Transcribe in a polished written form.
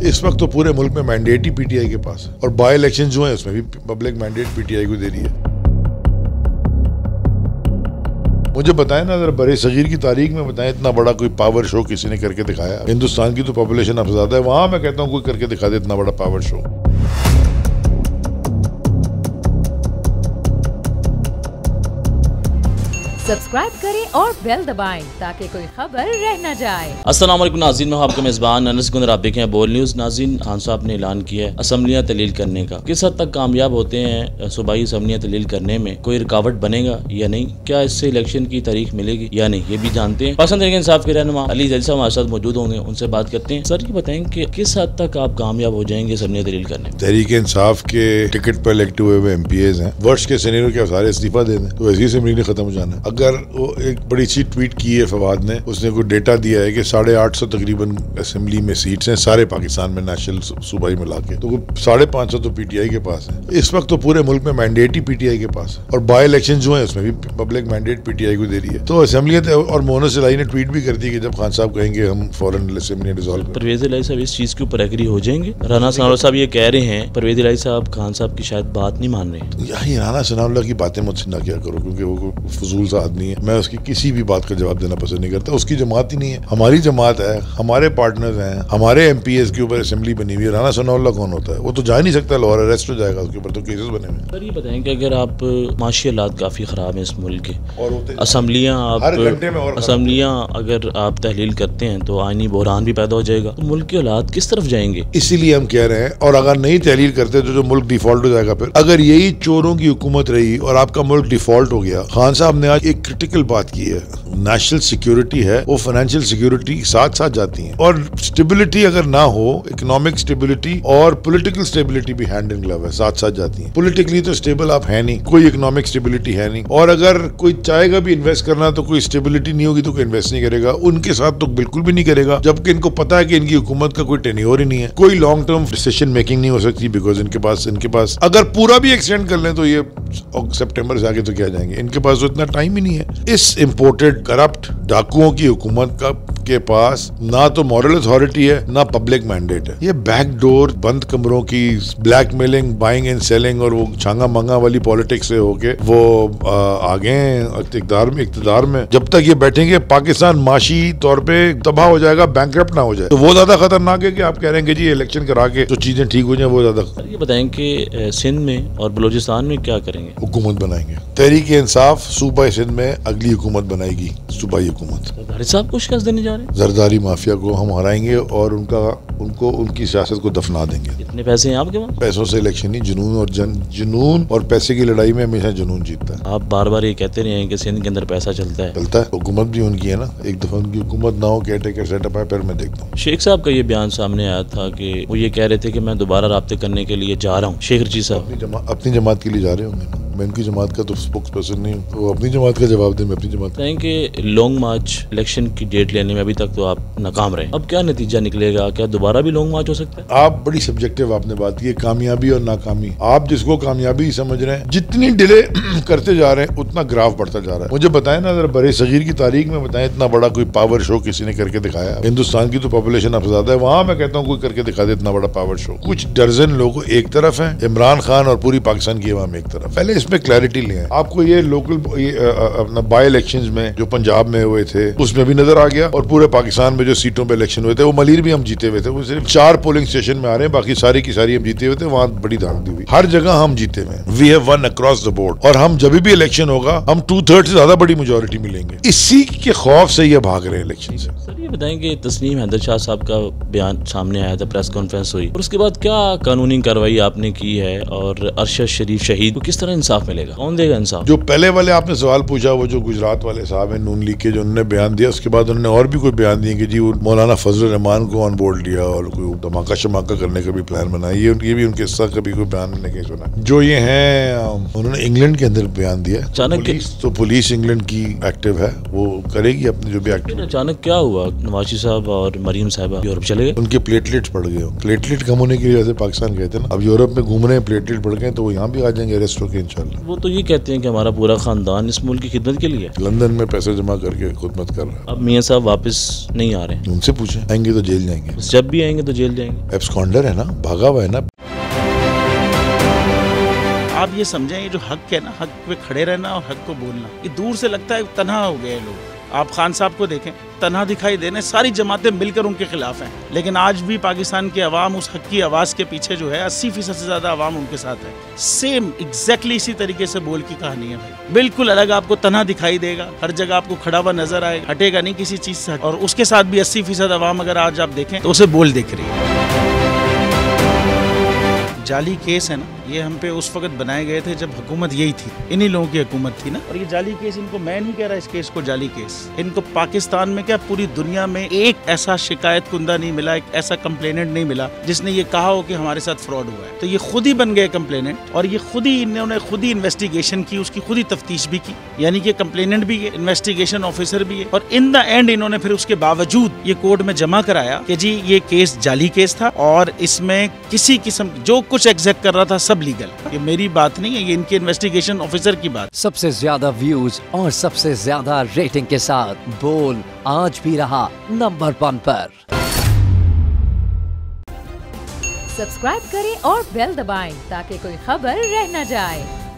इस वक्त तो पूरे मुल्क में मैंडेट ही पीटीआई के पास है और बाई इलेक्शन जो है उसमें भी पब्लिक मैंडेट पीटीआई को दे रही है। मुझे बताएं ना, अगर बड़े सगीर की तारीख में बताएं इतना बड़ा कोई पावर शो किसी ने करके दिखाया। हिंदुस्तान की तो पॉपुलेशन अब ज्यादा है, वहां मैं कहता हूं कोई करके दिखा दे इतना बड़ा पावर शो। सब्सक्राइब करें और बेल दबाएं ताकि कोई खबर रह न जाए। अस्सलाम वालेकुम नाज़रीन, मैं आपका मेज़बान अनस गुंदर, आप देखें बोल न्यूज़। नाज़रीन, खान साहब ने ऐलान किया है असम्बलियाँ तलील करने का। किस हद तक कामयाब होते हैं सूबाई असम्बलियाँ तलील करने में? कोई रुकावट बनेगा या नहीं? क्या इससे इलेक्शन की तारीख मिलेगी या नहीं, ये भी जानते हैं। पसंद तरीके इंसाफ के रहनुमा अली जैल साहब हमारे साथ मौजूद होंगे, उनसे बात करते हैं। सर, ये बताएं कि किस हद तक आप कामयाब हो जाएंगे असम्बलियाँ तलील करने में? तहरीक इंसाफ के टिकट पर इलेक्ट हुए हुए MPAs हैं, वर्ष के सीनियर के सारे इस्तीफा दे दें तो ऐसी असेंबली ने खत्म हो जाना। अगर वो एक बड़ी सी ट्वीट की है फवाद ने, उसने कोई डेटा दिया है कि 850 तकरीबन असेंबली में सीट्स हैं सारे पाकिस्तान में नेशनल सूबाई मिला के, तो 550 तो पीटीआई के पास है। इस वक्त तो पूरे मुल्क में मैंडेट ही पीटीआई के पास है और बाई इलेक्शन जो है उसमें भी पब्लिक मैंडेट पीटीआई को दे रही है। तो असेंबली और मोहनस इलाही ने ट्वीट भी कर दी कि जब खान साहब कहेंगे हम फौरन असेंबली डिसॉल्व। परवेज इलाही साहब इस चीज के ऊपर एग्री हो जाएंगे? राना सनाउल्लाह साहब ये कह रहे हैं, परवेज इलाही साहब खान साहब की शायद बात नहीं मान रहे। यही राना सनाउल्लाह की बातें मुझसे ना क्या करो, क्योंकि वो फजूल सा आदमी है। मैं उसकी किसी भी बात का जवाब देना पसंद नहीं करता। उसकी जमात ही नहीं है, हमारी जमात है, हमारे पार्टनर्स हैं, हमारे MPAs के ऊपर असेंबली बनी हुई है। राना सनाउल्लाह कौन होता है? वो तो जा नहीं सकता, लाहौर अरेस्ट हो जाएगा, उसके ऊपर तो केसेस बने हुए। सर, ये बताएं कि अगर आप माशी हालात काफी खराब है इस मुल्क के, और असम्बलियाँ अगर आप तहलील करते हैं तो आईनी बहरान भी पैदा हो जाएगा, तो मुल्क के हालात किस तरफ जाएंगे? इसीलिए हम कह रहे हैं, और अगर नहीं तहलील करते तो जो मुल्क डिफॉल्ट हो जाएगा। फिर अगर यही चोरों की हुकूमत रही और आपका मुल्क डिफॉल्ट हो गया। खान साहब ने आज एक क्रिटिकल बात की है, नेशनल सिक्योरिटी है वो फाइनेंशियल सिक्योरिटी साथ साथ जाती है, और स्टेबिलिटी अगर ना हो, इकोनॉमिक स्टेबिलिटी और पॉलिटिकल स्टेबिलिटी भी हैंड इन ग्लव है, साथ साथ जाती है। पॉलिटिकली तो स्टेबल आप है नहीं, कोई इकोनॉमिक स्टेबिलिटी है नहीं, और अगर कोई चाहेगा भी इन्वेस्ट करना तो कोई स्टेबिलिटी नहीं होगी तो कोई इन्वेस्ट नहीं करेगा। उनके साथ तो बिल्कुल भी नहीं करेगा, जबकि इनको पता है कि इनकी हुकूमत का कोई टेन्योर ही नहीं है, कोई लॉन्ग टर्म डिसीजन मेकिंग नहीं हो सकती, बिकॉज इनके पास अगर पूरा भी एक्सटेंड कर लें तो ये सितंबर से आगे तो क्या जाएंगे, इनके पास तो इतना टाइम ही नहीं है। इस इम्पोर्टेड करप्ट डाकुओं की हुकूमत के पास ना तो मॉरल अथॉरिटी है ना पब्लिक मैंडेट है। ये बैकडोर, बंद कमरों की ब्लैकमेलिंग, बाइंग एंड सेलिंग और वो छांगा मंगा वाली पॉलिटिक्स से होके वो आगे इक़्तिदार में जब तक ये बैठेंगे पाकिस्तान माशी तौर पे तबाह हो जाएगा, बैंकरप्ट ना हो जाए। तो वो ज्यादा खतरनाक है कि आप कह रहे हैं कि जी इलेक्शन करा के जो चीजें ठीक हो जाए, वो ज्यादा। ये बताएं कि सिंध में और बलूचिस्तान में क्या करेंगे? हुकूमत बनाएंगे। तहरीक इंसाफ सूबा सिंध में अगली हुकूमत बनाएगी, सूबाई हुकूमत। जरदारी साहब को शिकस्त देने जा रहे हैं? जरदारी माफिया को हम हराएंगे और उनकी सियासत को दफना देंगे। कितने पैसे हैं आपके पास? पैसों से इलेक्शन नहीं, जुनून और पैसे की लड़ाई में हमेशा जुनून जीतता है। आप बार बार ये कहते रहे हैं कि सिंध के अंदर पैसा चलता है। हुकूमत भी उनकी है ना, एक दफा उनकी हुकूमत ना हो, केयरटेकर सेटअप है, फिर मैं देखता हूँ। शेख साहब का ये बयान सामने आया था कि वो ये कह रहे थे कि मैं दोबारा राब्ते करने के लिए जा रहा हूँ। शेख रशीद साहब अपनी जमात के लिए जा रहे होंगे, मैं उनकी जमात का तो स्पोक्स पर्सन नहीं हूँ, वो अपनी जमात का जवाब दे, मैं अपनी जमात कि लॉन्ग मार्च इलेक्शन की डेट लेने में अभी तक तो आप नाकाम रहे, अब क्या नतीजा निकलेगा? क्या दोबारा भी लॉन्ग मार्च हो सकता है? आप बड़ी सब्जेक्टिव आपने बात की, कामयाबी और नाकामी। आप जिसको कामयाबी समझ रहे हैं, जितनी डिले करते जा रहे हैं उतना ग्राफ बढ़ता जा रहा है। मुझे बताएं ना, अगर बड़े सगीर की तारीख में बताएं इतना बड़ा कोई पावर शो किसी ने करके दिखाया। हिंदुस्तान की तो पॉपुलेशन अब ज्यादा है, वहां मैं कहता हूँ कोई करके दिखा दे इतना बड़ा पावर शो। कुछ दर्जन लोग एक तरफ है, इमरान खान और पूरी पाकिस्तान की अवाम एक तरफ। पहले इसमें क्लैरिटी लें। आपको ये लोकल अपना बाई इलेक्शंस में जो पंजाब में हुए थे उसमें भी नजर आ गया, और पूरे पाकिस्तान में जो सीटों पे इलेक्शन हुए थे, वो मलीर भी हम जीते हुए थे, वो सिर्फ 4 पोलिंग स्टेशन में आ रहे हैं, बाकी सारी की सारी हम जीते हुए थे। वहाँ बड़ी धांधली हुई, हर जगह हम जीते हुए, we have won across the board. और हम जब भी इलेक्शन होगा हम 2/3 से ज्यादा बड़ी मेजोरिटी मिलेंगे। इसी के खौफ से ये भाग रहे हैं इलेक्शन से। सर, ये बताएं कि तस्नीम हैदर शाह साहब का बयान सामने आया था, प्रेस कॉन्फ्रेंस हुई, और उसके बाद क्या कानूनी कार्रवाई आपने की है, और अरशद शरीफ शहीद को किस तरह इंसाफ मिलेगा? कौन देगा इंसाफ? जो पहले वाले आपने सवाल पूछा, वो जो गुजरात वाले साहब है नून लीग के, जो उन्होंने बयान दिया, उसके बाद उन्होंने और भी कोई बयान दिए कि जी वो मौलाना फजल रहमान को ऑन बोर्ड लिया और कोई धमाका शमाका करने का भी प्लान बनाया। ये भी उनके हिस्सा कभी कोई बयान नहीं कहीं सुना। जो ये हैं, उन्होंने इंग्लैंड के अंदर बयान दिया। अचानक पुलिस इंग्लैंड की एक्टिव है, वो करेगी अपने जो भी एक्टिव। अचानक क्या हुआ? नवाजी साहब और मरियम साहब यूरोप चले गए, उनके प्लेटलेट्स बढ़ गए। प्लेटलेट कम होने की वजह से पाकिस्तान गए थे ना, अब यूरोप में घूम रहे हैं, प्लेटलेट बढ़ गए तो वो यहाँ भी आ जाएंगे अरेस्ट होकर इंशाल्लाह। वो तो ये कहते हैं कि हमारा पूरा खानदान इस मुल्क की खिदमत के लिए लंदन में पैसे जमा करके खुदमत कर रहा है। अब मियाँ साहब वापस नहीं आ रहे हैं, उनसे पूछें, आएंगे तो जेल जाएंगे। जब भी भी आएंगे तो जेल जाएंगे। एब्सकॉन्डर है ना, भागा हुआ है ना। आप ये समझें, ये जो हक है ना, हक पे खड़े रहना और हक को बोलना, ये दूर से लगता है तन्हा हो गए लोग। आप खान साहब को देखें, तन्हा दिखाई देने, सारी जमातें मिलकर उनके खिलाफ हैं, लेकिन आज भी पाकिस्तान की आवाम उस हक की आवाज़ के पीछे जो है 80% से ज़्यादा आवाम उनके साथ है। सेम एग्जैक्टली इसी तरीके से बोल की कहानी है भाई, बिल्कुल अलग आपको तन्हा दिखाई देगा, हर जगह आपको खड़ा हुआ नजर आएगा, हटेगा नहीं किसी चीज़ से। और उसके साथ भी 80% आवाम अगर आज आप देखें तो उसे बोल दिख रही है। जाली केस है ना, ये हम पे उस वक्त बनाए गए थे जब हुकूमत यही थी, इन्हीं लोगों की हुकूमत थी ना। और ये जाली केस, इनको मैं नहीं कह रहा इस केस को जाली केस, इनको पाकिस्तान में क्या पूरी दुनिया में एक ऐसा शिकायत कुंदा नहीं मिला, एक ऐसा कंप्लेनेंट नहीं मिला जिसने ये कहा हो कि हमारे साथ फ्रॉड हुआ है। तो ये खुद ही बन गए कंप्लेनेंट और ये खुद ही इन्होंने खुद ही इन्वेस्टिगेशन की, उसकी खुद ही तफ्तीश भी की, यानी कि कंप्लेनेंट भी है, इन्वेस्टिगेशन ऑफिसर भी है। और इन द एंड इन्होंने फिर उसके बावजूद ये कोर्ट में जमा कराया कि जी ये केस जाली केस था और इसमें किसी किस्म जो कुछ एग्जैक्ट कर रहा था सब लीगल। ये मेरी बात नहीं है, ये इनके इन्वेस्टिगेशन ऑफिसर की बात। सबसे ज्यादा व्यूज और सबसे ज्यादा रेटिंग के साथ बोल आज भी रहा नंबर 1 पर। सब्सक्राइब करें और बेल दबाएं ताकि कोई खबर रह न जाए।